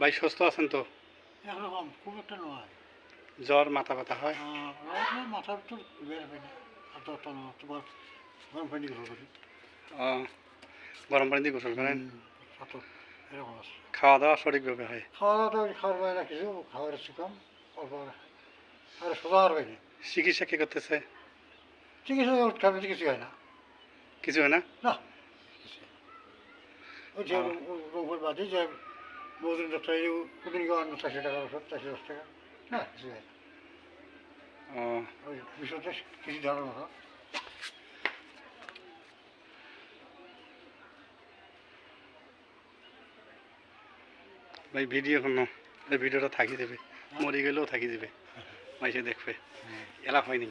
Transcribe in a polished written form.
ভাই সুস্থ আছেন তো? একরকম খুব একটা নয়। জ্বর মাথা ব্যথা হয়? মাথার তো বের হয় না, তোমার গরম পানি গোসল করি। গরম পানি দিয়ে গোসল করেন? এরকম আছে। খাওয়া দাওয়া সঠিকভাবে হয়? খাওয়া দাওয়া তো খাওয়ার হয় না কিছু, খাওয়ার কম অল্প আর সোজা আর হয় না। চিকিৎসা কি করতেছে? চিকিৎসা খাবে কিছু হয় না। কিছু হয় না? না ওই যে রোগের বাদে যে বহুদিন ডাক্তার ওদিন গিয়ে 400 টাকার ওষুধ, 410 টাকা, না কিছু হয় না। ওই বিষয়টা কিছু ধারণা হয়। ভাই ভিডিও কোনো এই ভিডিওটা থাকি দেবে, মরে গেলেও থাকি দেবে, মাইসে দেখবে, এলাপ হয়নি।